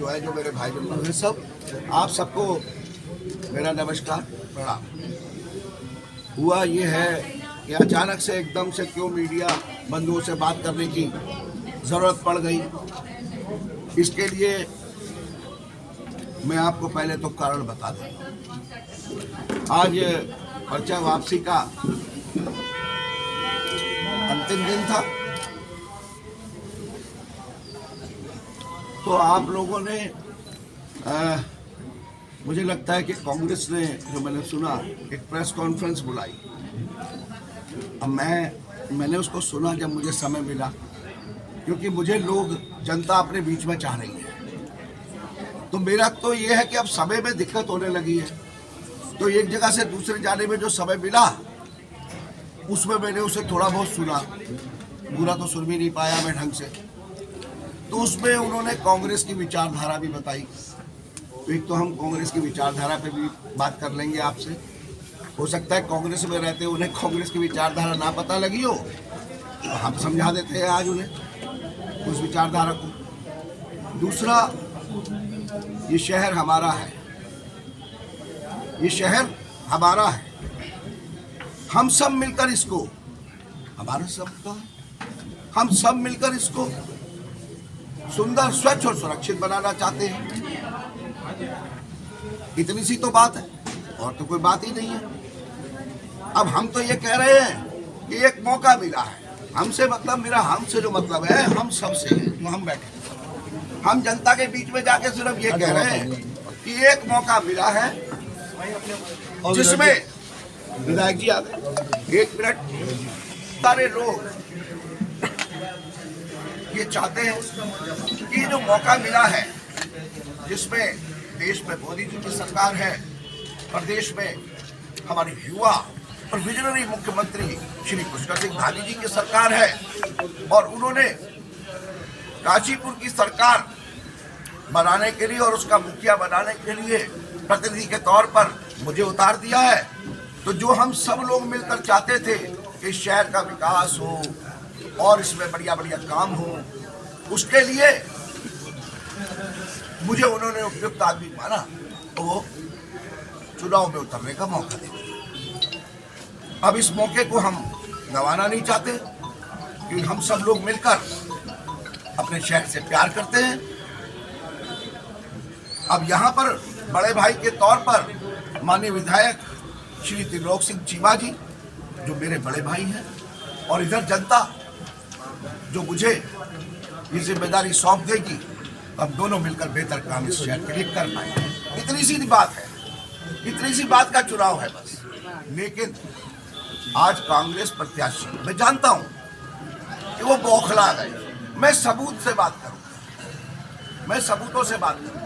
जो है, जो मेरे भाई बंधु हैं सब, आप सबको मेरा नमस्कार प्रणाम। हुआ ये है कि अचानक से एकदम से क्यों मीडिया बंधुओं से बात करने की ज़रूरत पड़ गई, इसके लिए मैं आपको पहले तो कारण बता दूँ। आज पर्चा वापसी का अंतिम दिन था, तो आप लोगों ने मुझे लगता है कि कांग्रेस ने, जो मैंने सुना, एक प्रेस कॉन्फ्रेंस बुलाई। अब मैंने उसको सुना जब मुझे समय मिला, क्योंकि मुझे लोग, जनता अपने बीच में चाह रही है। तो मेरा तो ये है कि अब समय में दिक्कत होने लगी है, तो एक जगह से दूसरे जाने में जो समय मिला उसमें मैंने उसे थोड़ा बहुत सुना, पूरा तो सुन भी नहीं पाया मैं ढंग से। तो उसमें उन्होंने कांग्रेस की विचारधारा भी बताई। तो एक तो हम कांग्रेस की विचारधारा पे भी बात कर लेंगे आपसे। हो सकता है कांग्रेस में रहते उन्हें कांग्रेस की विचारधारा ना पता लगी हो, तो हम समझा देते हैं आज उन्हें उस विचारधारा को। दूसरा, ये शहर हमारा है, ये शहर हमारा है। हम सब मिलकर इसको, हमारा सबका, हम सब मिलकर इसको सुंदर, स्वच्छ और सुरक्षित बनाना चाहते हैं। इतनी सी तो बात है, और तो कोई बात ही नहीं है। अब हम तो ये कह रहे हैं कि एक मौका मिला है, हमसे मतलब, मेरा हमसे जो मतलब है, हम सब से है जो हम बैठे। हम जनता के बीच में जाके सिर्फ ये कह रहे हैं कि एक मौका मिला है जिसमें, विधायक जी आ गए, एक मिनट। सारे लोग ये चाहते हैं कि जो मौका मिला है, जिसमें देश में मोदी जी की सरकार है, प्रदेश में हमारे युवा और विजनरी मुख्यमंत्री श्री पुष्कर सिंह धामी जी की सरकार है, और उन्होंने काशीपुर की सरकार बनाने के लिए और उसका मुखिया बनाने के लिए प्रतिनिधि के तौर पर मुझे उतार दिया है। तो जो हम सब लोग मिलकर चाहते थे कि शहर का विकास हो और इसमें बढ़िया बढ़िया काम हो, उसके लिए मुझे उन्होंने उपयुक्त आदमी माना, तो वो चुनाव में उतरने का मौका दे। अब इस मौके को हम गंवाना नहीं चाहते, क्योंकि हम सब लोग मिलकर अपने शहर से प्यार करते हैं। अब यहाँ पर बड़े भाई के तौर पर माननीय विधायक श्री त्रिलोक सिंह चीमा जी, जो मेरे बड़े भाई हैं, और इधर जनता जो मुझे ये जिम्मेदारी सौंप देगी, हम दोनों मिलकर बेहतर काम इस शहर के लिए कर पाएंगे। इतनी सी बात है, इतनी सी बात का चुनाव है बस। लेकिन आज कांग्रेस प्रत्याशी, मैं जानता हूं कि वो बौखला गए। मैं सबूत से बात करूंगा, मैं सबूतों से बात करूंगा।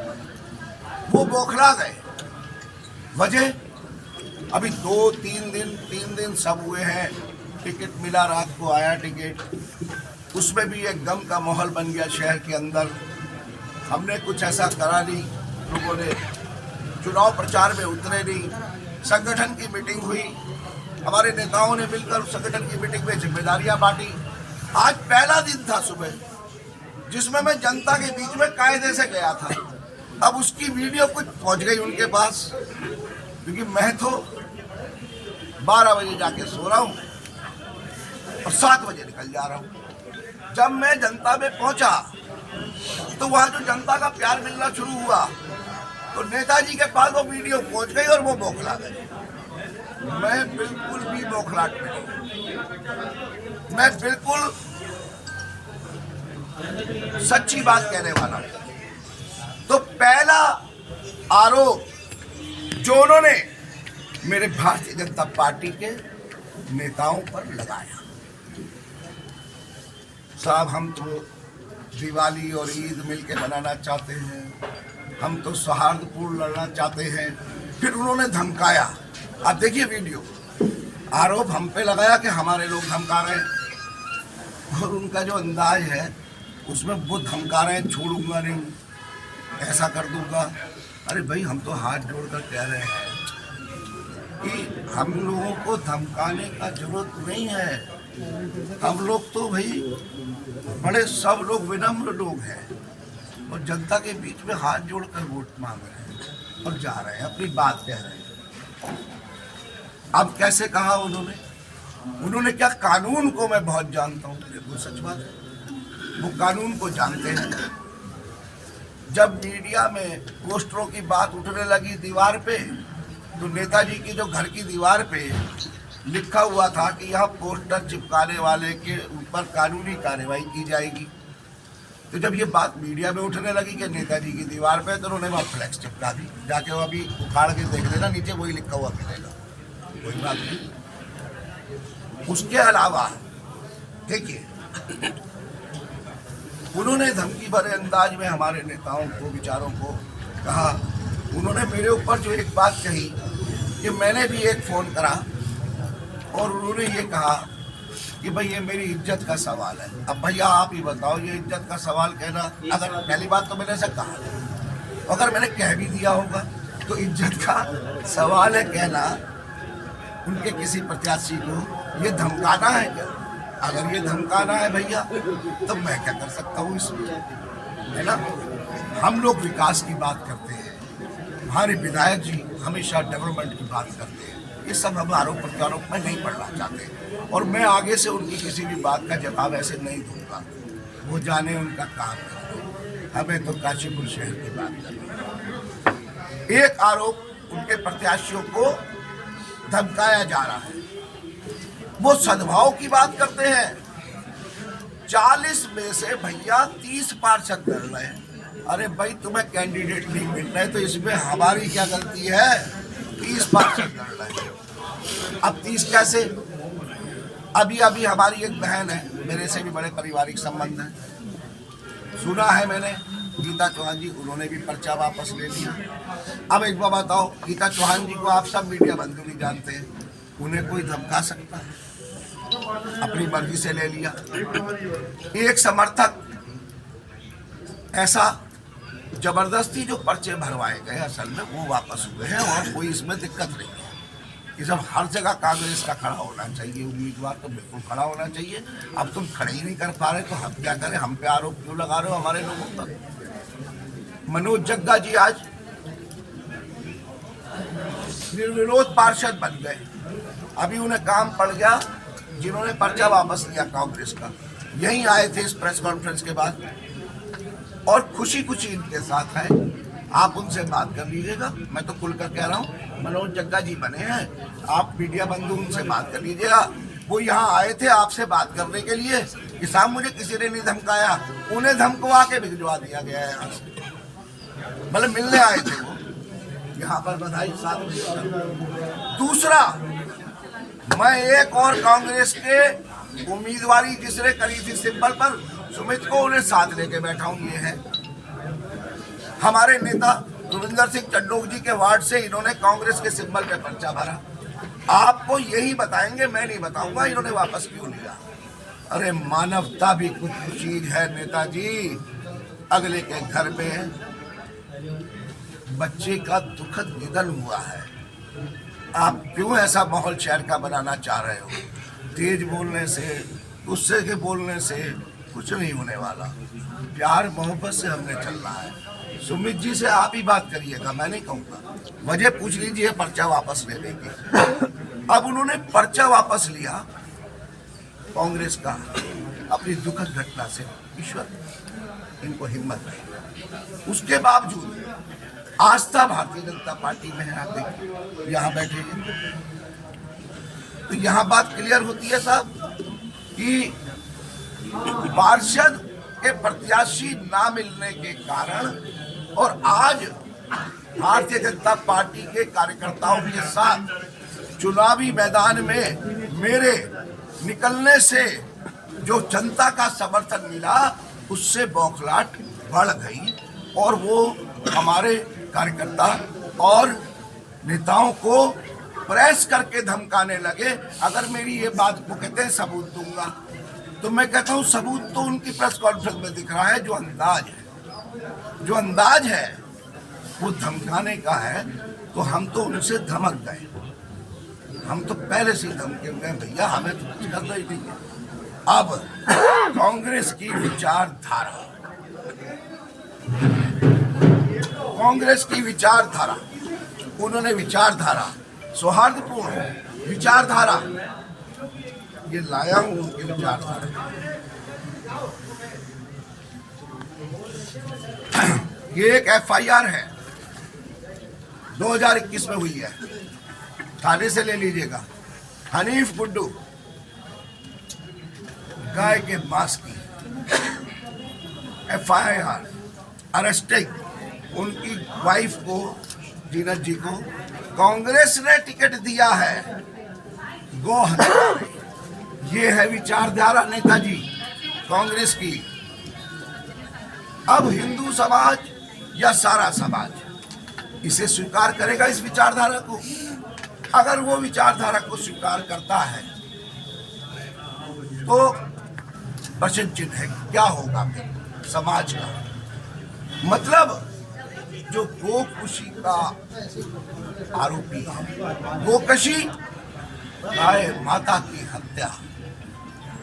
वो बौखला गए। वजह, अभी 3 दिन सब हुए हैं, टिकट मिला, रात को आया टिकट, उसमें भी एक गम का माहौल बन गया शहर के अंदर। हमने कुछ ऐसा करा नहीं, लोगों ने चुनाव प्रचार में उतरे नहीं। संगठन की मीटिंग हुई, हमारे नेताओं ने मिलकर संगठन की मीटिंग में जिम्मेदारियां बांटी। आज पहला दिन था सुबह, जिसमें मैं जनता के बीच में कायदे से गया था। अब उसकी वीडियो कुछ पहुंच गई उनके पास, क्योंकि मैं तो 12 बजे जाके सो रहा हूँ और 7 बजे निकल जा रहा हूँ। जब मैं जनता में पहुंचा तो वहां जो जनता का प्यार मिलना शुरू हुआ, तो नेताजी के पास वो वीडियो पहुंच गई और वो बौखला गए। मैं बिल्कुल भी बौखलाहट में नहीं, मैं बिल्कुल सच्ची बात कहने वाला हूं। तो पहला आरोप जो उन्होंने मेरे भारतीय जनता पार्टी के नेताओं पर लगाया, साहब हम तो दिवाली और ईद मिलके मनाना चाहते हैं, हम तो सौहार्दपूर्ण लड़ना चाहते हैं। फिर उन्होंने धमकाया। आप देखिए वीडियो, आरोप हम पे लगाया कि हमारे लोग धमका रहे हैं, और उनका जो अंदाज है उसमें वो धमका रहे हैं, छोड़ूंगा नहीं, ऐसा कर दूंगा। अरे भाई, हम तो हाथ जोड़कर कह रहे हैं कि हम लोगों को धमकाने का जरूरत नहीं है। हम लोग तो भाई बड़े, सब लोग विनम्र लोग हैं। और जनता के बीच में हाथ जोड़कर वोट मांग रहे हैं और जा रहे हैं, अपनी बात कह रहे हैं। अब कैसे कहा उन्होंने क्या, कानून को मैं बहुत जानता हूँ, वो सच बात है, वो कानून को जानते हैं। जब मीडिया में पोस्टरों की बात उठने लगी दीवार पे, तो नेताजी की जो घर की दीवार पे लिखा हुआ था कि यहाँ पोस्टर चिपकाने वाले के ऊपर कानूनी कार्रवाई की जाएगी। तो जब ये बात मीडिया में उठने लगी कि नेताजी की दीवार पे, तो उन्होंने वहाँ फ्लैक्स चिपका दी। जाके वो अभी उखाड़ के देख लेना, नीचे वही लिखा हुआ मिलेगा, कोई बात नहीं। उसके अलावा देखिए, उन्होंने धमकी भरे अंदाज में हमारे नेताओं को, विचारों को कहा। उन्होंने मेरे ऊपर जो एक बात कही कि मैंने भी एक फ़ोन करा और उन्होंने ये कहा कि भाई ये मेरी इज्जत का सवाल है। अब भैया आप ही बताओ, ये इज्जत का सवाल कहना, अगर पहली बात तो मैंने ऐसा कहा, अगर मैंने कह भी दिया होगा तो इज्जत का सवाल है कहना उनके किसी प्रत्याशी को, ये धमकाना है क्या? अगर ये धमकाना है भैया तो मैं क्या कर सकता हूँ इसमें, है ना। हम लोग विकास की बात करते हैं, हमारे विधायक जी हमेशा डेवलपमेंट की बात करते हैं। ये सब हम आरोप प्रत्यारोप में नहीं पढ़ना चाहते और मैं आगे से उनकी किसी भी बात का जवाब ऐसे नहीं दूंगा, वो जाने उनका काम है। हमें तो काशीपुर शहर की बात करनी है। एक आरोप, उनके प्रत्याशियों को धमकाया जा रहा है, वो सद्भाव की बात करते हैं। 40 में से भैया 30 पार्षद लड़ रहे हैं। अरे भाई तुम्हें कैंडिडेट नहीं मिल रहे तो इसमें हमारी क्या गलती है? 30 पार्षद लड़ रहे हैं। अब 30 कैसे? अभी हमारी एक बहन है, मेरे से भी बड़े पारिवारिक संबंध है, सुना है मैंने, गीता चौहान जी, उन्होंने भी पर्चा वापस ले लिया। अब एक बार बताओ, गीता चौहान जी को आप सब मीडिया बंधु भी जानते हैं, उन्हें कोई धमका सकता है? अपनी मर्जी से ले लिया। एक समर्थक ऐसा जबरदस्ती जो पर्चे भरवाए गए असल में वो वापस हुए हैं और कोई इसमें दिक्कत नहीं है। कि जब हर जगह कांग्रेस का खड़ा होना चाहिए, उम्मीदवार तो बिल्कुल खड़ा होना चाहिए। अब तुम खड़े ही नहीं कर पा रहे तो हम क्या करें? हम पे आरोप क्यों लगा रहे हो हमारे लोगों पर? मनोज जग्गा जी आज निर्विरोध पार्षद बन गए। अभी उन्हें काम पड़ गया, जिन्होंने पर्चा वापस लिया कांग्रेस का, यहीं आए थे इस प्रेस कॉन्फ्रेंस के बाद और खुशी खुशी इनके साथ है। आप उनसे बात कर लीजिएगा, मैं तो खुलकर कह रहा हूँ, मनोज जग्गा जी बने हैं, आप मीडिया बंधु उनसे बात कर लीजिएगा। वो यहाँ आए थे आपसे बात करने के लिए कि साहब मुझे किसी ने नहीं धमकाया, उन्हें धमकवा के भिजवा दिया गया है यहाँ से। मतलब मिलने आए थे वो, यहाँ पर बधाई साथ में। दूसरा, मैं एक और कांग्रेस के उम्मीदवारी जिसने करी थी सिंबल पर, सुमित को, उन्हें साथ लेके बैठा हूँ। ये है हमारे नेता रविंदर सिंह चड्डोक जी के वार्ड से, इन्होंने कांग्रेस के सिंबल पे पर्चा भरा। आपको यही बताएंगे, मैं नहीं बताऊंगा इन्होंने वापस क्यों लिया। अरे मानवता भी कुछ चीज है नेताजी। अगले के घर में बच्चे का दुखद निधन हुआ है, आप क्यों ऐसा माहौल शहर का बनाना चाह रहे हो? तेज बोलने से, गुस्से के बोलने से कुछ नहीं होने वाला। प्यार मोहब्बत से हमने चलना है। सुमित जी से आप ही बात करिएगा, मैं नहीं कहूँगा। वजह पूछ लीजिए पर्चा वापस ले लेंगे। अब उन्होंने पर्चा वापस लिया कांग्रेस का अपनी दुखद घटना से, ईश्वर इनको हिम्मत नहीं। उसके बावजूद आस्था भारतीय जनता पार्टी में है। आप देखिए यहाँ बैठे हैं तो यहाँ बात क्लियर होती है साहब कि पार्षद के प्रत्याशी ना मिलने के कारण और आज भारतीय जनता पार्टी के कार्यकर्ताओं के साथ चुनावी मैदान में मेरे निकलने से जो जनता का समर्थन मिला उससे बौखलाहट बढ़ गई और वो हमारे कार्यकर्ता और नेताओं को प्रेस करके धमकाने लगे। अगर मेरी ये बात को कहते हैं सबूत दूंगा, तो मैं कहता हूँ सबूत तो उनकी प्रेस कॉन्फ्रेंस में दिख रहा है। जो अंदाज है वो धमकाने का है, तो हम तो उनसे धमक गए। हम तो पहले से धमके गए, भैया हमें तो कुछ करना ही नहीं है। अब कांग्रेस की विचारधारा कांग्रेस की विचारधारा, उन्होंने विचारधारा सौहार्दपूर्ण विचारधारा, ये लाया हूं उनकी विचारधारा। ये एक एफआईआर है 2021 में हुई है, थाने से ले लीजिएगा। हनीफ गुड्डू गाय के मांस की एफआईआर, अरेस्टिंग उनकी वाइफ को, जीनत जी को कांग्रेस ने टिकट दिया है गो हत्या। ये है विचारधारा नेताजी कांग्रेस की। अब हिंदू समाज या सारा समाज इसे स्वीकार करेगा, इस विचारधारा को? अगर वो विचारधारा को स्वीकार करता है तो प्रश्न चिन्ह है क्या होगा फिर समाज का। मतलब जो गोकुशी का आरोपी है, गोकशी गाय माता की हत्या,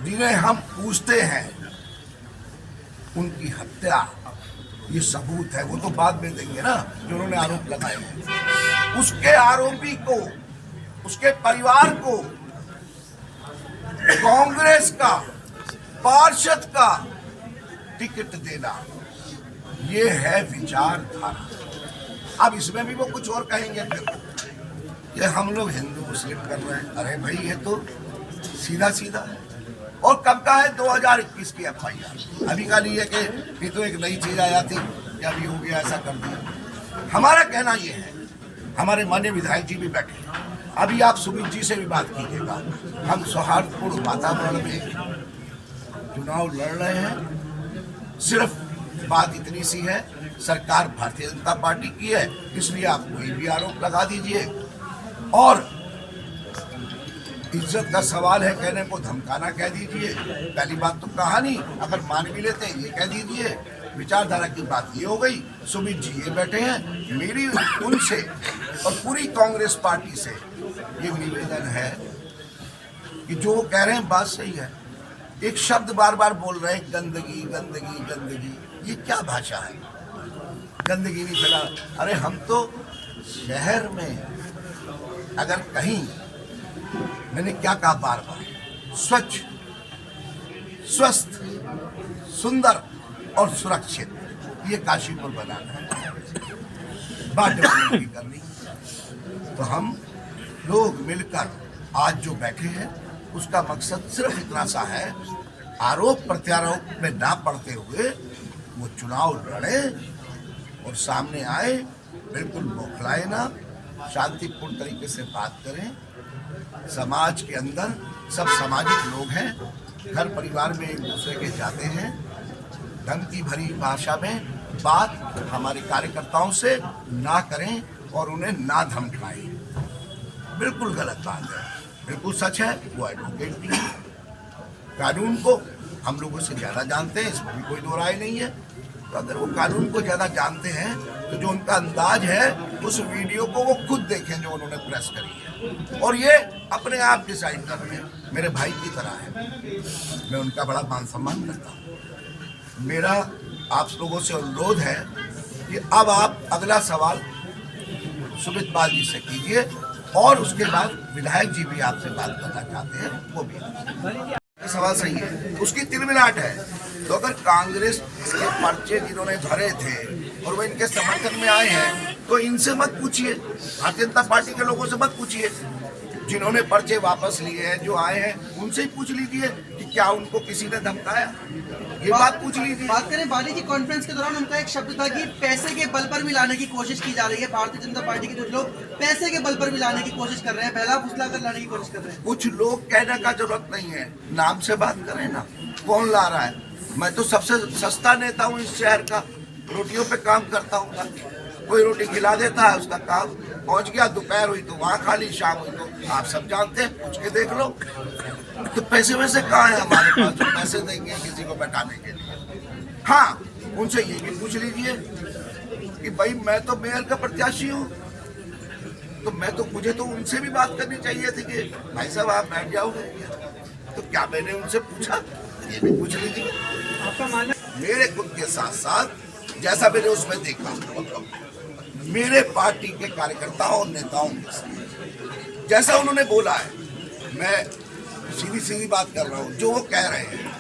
जिन्हें हम पूछते हैं उनकी हत्या, ये सबूत है। वो तो बाद में देंगे ना जो उन्होंने आरोप लगाए हैं। उसके आरोपी को, उसके परिवार को कांग्रेस का पार्षद का टिकट देना, ये है विचारधारा। अब इसमें भी वो कुछ और कहेंगे फिर कि हम लोग हिंदू मुस्लिम कर रहे हैं। अरे भाई ये तो सीधा सीधा है। और कब का है? 2021 की एफआईआर। अभी का नहीं है कि ये तो एक नई चीज आया थी कि अभी हो गया, ऐसा कर दिया। हमारा कहना ये है, हमारे माननीय विधायक जी भी बैठे हैं, अभी आप सुमित जी से भी बात कीजिएगा। हम सौहार्दपूर्ण वातावरण में चुनाव लड़ रहे हैं। सिर्फ बात इतनी सी है, सरकार भारतीय जनता पार्टी की है, इसलिए आप कोई भी आरोप लगा दीजिए। और इज्जत का सवाल है, कहने को धमकाना कह दीजिए। पहली बात तो कहा नहीं, अगर मान भी लेते हैं ये कह दीजिए। विचारधारा की बात ये हो गई। सुमित जी ये बैठे हैं, मेरी उनसे और पूरी कांग्रेस पार्टी से ये निवेदन है कि जो वो कह रहे हैं बात सही है। एक शब्द बार बार बोल रहे हैं, गंदगी गंदगी गंदगी। ये क्या भाषा है? गंदगी नहीं फैला। अरे हम तो शहर में अगर कहीं, मैंने क्या कहा बार बार, स्वच्छ, स्वस्थ, सुंदर और सुरक्षित, ये काशीपुर बनाना है, बात डेवलपमेंट की करनी। तो हम लोग मिलकर आज जो बैठे हैं उसका मकसद सिर्फ इतना सा है, आरोप प्रत्यारोप में ना पड़ते हुए वो चुनाव लड़े और सामने आए, बिल्कुल बौखलाए ना, शांतिपूर्ण तरीके से बात करें। समाज के अंदर सब सामाजिक लोग हैं, घर परिवार में एक दूसरे के जाते हैं। धमकी भरी भाषा में बात हमारे कार्यकर्ताओं से ना करें और उन्हें ना धमकाएं। बिल्कुल गलत बात है, बिल्कुल सच है। वो एडवोकेट भी है, कानून को हम लोगों से ज़्यादा जानते हैं, इसमें भी कोई दो राय नहीं है। तो अगर वो कानून को ज़्यादा जानते हैं तो जो उनका अंदाज है उस वीडियो को वो खुद देखें जो उन्होंने प्रेस करी है, और ये अपने आप डिसाइड कर रहे हैं। मेरे भाई की तरह है, मैं उनका बड़ा मान सम्मान करता हूँ। मेरा आप लोगों से अनुरोध है कि अब आप अगला सवाल सुमित बाल जी से कीजिए, और उसके बाद विधायक जी भी आपसे बात करना चाहते हैं, वो भी। सवाल सही है, उसकी तिलमिलाट है। तो अगर कांग्रेस के पर्चे जिन्होंने भरे थे और वो इनके समर्थन में आए हैं, तो इनसे मत पूछिए, भारतीय जनता पार्टी के लोगों से मत पूछिए। जिन्होंने पर्चे वापस लिए हैं, जो आए हैं, उनसे ही पूछ लीजिए कि क्या उनको किसी ने धमकाया। ये बात पूछ लीजिए। बात करें बाली जी, कॉन्फ्रेंस के दौरान उनका एक शब्द था कि पैसे के बल पर भी लाने की कोशिश की जा रही है। भारतीय जनता पार्टी के कुछ लोग पैसे के बल पर भी लाने की कोशिश कर रहे हैं, बहला फुसला कर लाने की कोशिश कर रहे हैं। कुछ लोग कहने का जरूरत नहीं है, नाम से बात करें ना, कौन ला रहा है। मैं तो सबसे सस्ता नेता हूँ इस शहर का, रोटियों पे काम करता हूँ। कोई रोटी खिला देता है, उसका काम पहुँच गया। दोपहर हुई तो वहाँ खा ली, शाम हुई तो आप सब जानते हैं, पूछ के देख लो। तो पैसे वैसे कहाँ है हमारे पास जो पैसे देंगे किसी को बैठाने के लिए। हाँ, उनसे ये भी पूछ लीजिए कि भाई मैं तो मेयर का प्रत्याशी हूँ, तो मैं तो, मुझे तो उनसे भी बात करनी चाहिए थी कि भाई साहब आप बैठ जाओगे। तो क्या मैंने उनसे पूछा? ये भी पूछ लीजिए। मेरे खुद के साथ साथ जैसा मैंने उसमें देखा, मेरे पार्टी के कार्यकर्ताओं और नेताओं के साथ जैसा उन्होंने बोला है, मैं सीधी सीधी बात कर रहा हूँ, जो वो कह रहे हैं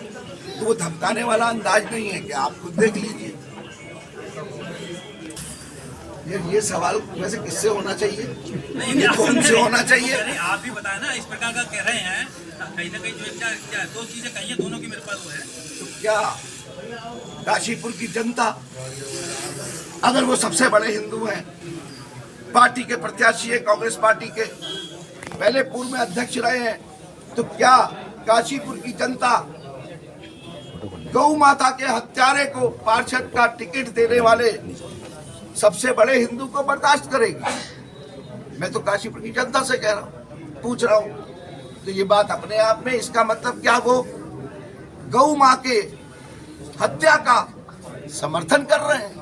तो वो धमकाने वाला अंदाज नहीं है कि आप खुद देख लीजिए। ये सवाल वैसे किससे होना चाहिए, ये कौन से होना चाहिए? आप भी बताए ना, इस प्रकार का कह रहे हैं कहीं ना कहीं जो क्या दो चीजें कही है, दोनों की मेरे पास वो है। तो क्या काशीपुर की जनता, अगर वो सबसे बड़े हिंदू हैं, पार्टी के प्रत्याशी है, कांग्रेस पार्टी के पहले पूर्व में अध्यक्ष रहे हैं, तो क्या काशीपुर की जनता गौ माता के हत्यारे को पार्षद का टिकट देने वाले सबसे बड़े हिंदू को बर्दाश्त करेगी? मैं तो काशीपुर की जनता से कह रहा हूँ, पूछ रहा हूँ। तो ये बात अपने आप में, इसका मतलब क्या वो गौ माँ के हत्या का समर्थन कर रहे हैं?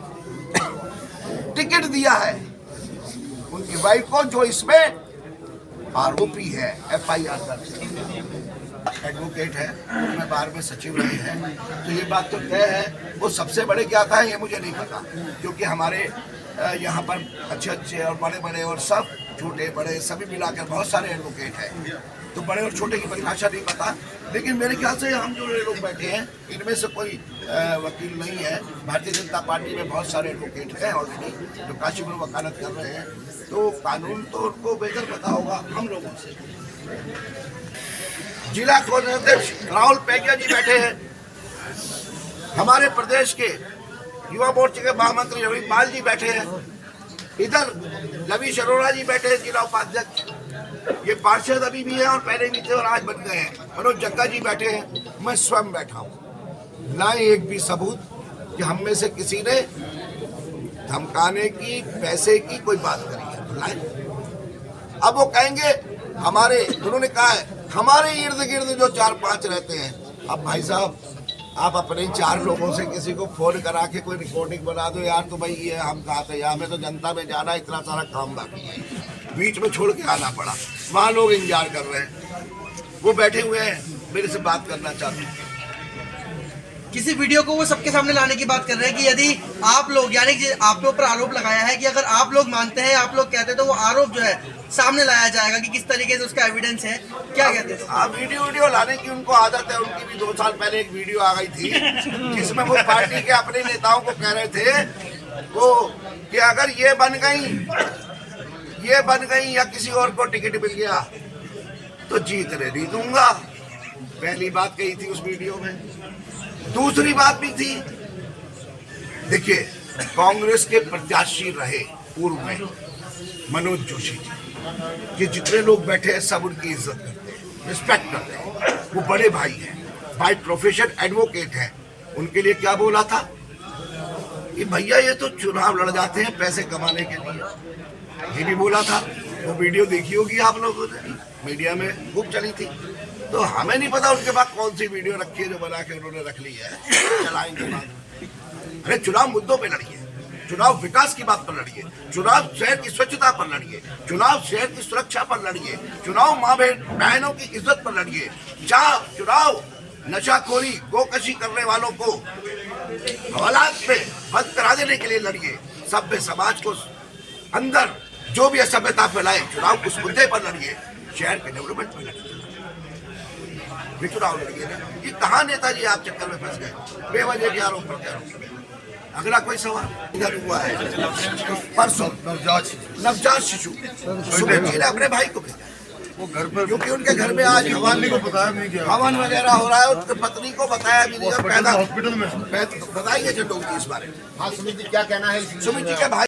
टिकट दिया है उनकी वाइफ को, जो इसमें आरोपी है, FIR दर्ज, एडवोकेट है, मैं बार में सचिव रहे हैं, तो ये बात तो तय है। वो सबसे बड़े क्या था ये मुझे नहीं पता, क्योंकि हमारे यहाँ पर अच्छे अच्छे और बड़े बड़े और सब छोटे बड़े सभी मिलाकर बहुत सारे एडवोकेट हैं, तो बड़े और छोटे की परिभाषा नहीं पता। लेकिन मेरे ख्याल से हम जो लोग बैठे हैं इनमें से कोई वकील नहीं है। भारतीय जनता पार्टी में बहुत सारे एडवोकेट हैं ऑलरेडी जो काशीपुर में वकालत कर रहे हैं, तो कानून तो उनको बेहतर पता होगा हम लोगों से। जिला कोषाध्यक्ष राहुल पैकिया जी बैठे हैं, हमारे प्रदेश के युवा मोर्चे के महामंत्री रवि पाल जी बैठे हैं, इधर लवीश अरोड़ा जी बैठे हैं जिला उपाध्यक्ष, ये पार्षद अभी भी है और पहले भी थे और आज बन गए हैं, मनोज जग्गा जी बैठे हैं, मैं स्वयं बैठा हूँ। लाए एक भी सबूत कि हम में से किसी ने धमकाने की, पैसे की कोई बात करी है, तो लाए। अब वो कहेंगे हमारे, उन्होंने कहा है हमारे इर्द गिर्द जो 4-5 रहते हैं। अब भाई साहब, आप अपने 4 लोगों से किसी को फोन करा के कोई रिकॉर्डिंग बना दो यार, तो भाई ये हम कहा थे यार, हमें तो जनता में जाना, इतना सारा काम बाकी है, बीच में छोड़ के आना पड़ा, वहाँ लोग इंतजार कर रहे हैं, वो बैठे हुए हैं, मेरे से बात करना चाहते हैं। किसी वीडियो को वो सबके सामने लाने की बात कर रहे हैं कि यदि आप लोग, यानी कि आपके ऊपर आरोप लगाया है कि अगर आप लोग मानते हैं, आप लोग कहते हैं, तो वो आरोप जो है सामने लाया जाएगा कि किस तरीके से उसका एविडेंस है, क्या कहते हैं? हाँ, वीडियो लाने की उनको आदत है। उनकी भी 2 साल पहले एक वीडियो आ गई थी जिसमें वो पार्टी के अपने नेताओं को कह रहे थे वो कि अगर ये बन गई या किसी और को टिकट मिल गया तो जीतने नहीं दूंगा। पहली बात कही थी उस वीडियो में। दूसरी बात भी थी, देखिए कांग्रेस के प्रत्याशी रहे पूर्व में मनोज जोशी जी, ये जितने लोग बैठे हैं सब उनकी इज्जत करते हैं, रिस्पेक्ट करते हैं, वो बड़े भाई हैं, बाय प्रोफेशन एडवोकेट हैं। उनके लिए क्या बोला था कि भैया ये तो चुनाव लड़ जाते हैं पैसे कमाने के लिए, ये भी बोला था। वो वीडियो देखी होगी आप लोगों ने, मीडिया में खूब चली थी। तो हमें नहीं पता उनके पास कौन सी वीडियो रखी है जो बना के उन्होंने रख ली है, चलाएंगे बाद में। अरे चुनाव मुद्दों पे लड़िए, चुनाव विकास की बात पर लड़िए, चुनाव शहर की स्वच्छता पर लड़िए, चुनाव शहर की सुरक्षा पर लड़िए, चुनाव माँ बहनों की इज्जत पर लड़िए, चुनाव नशाखोरी गोकशी करने वालों को हवालात में बंद करा देने के लिए लड़िए, सभ्य समाज को अंदर जो भी असभ्यता फैलाए चुनाव उस मुद्दे पर लड़िए, शहर के डेवलपमेंट पर लड़िए, चुनाव लड़िए। ये कहाँ नेताजी आप चक्कर में फंस गए, बेवजह के आरोप प्रत्यारोप। अगला कोई सवाल इधर हुआ है परसों, नवजात शिशु सुमित जी ने अपने भाई को भेजा, वो घर पर, क्योंकि उनके घर में आज हवन वगैरह हो रहा है, उसकी पत्नी को बताया भी नहीं, पैदा हॉस्पिटल में बताइए चंडोल जी इस बारे में। हाँ, सुमित जी क्या कहना है? सुमित जी के भाई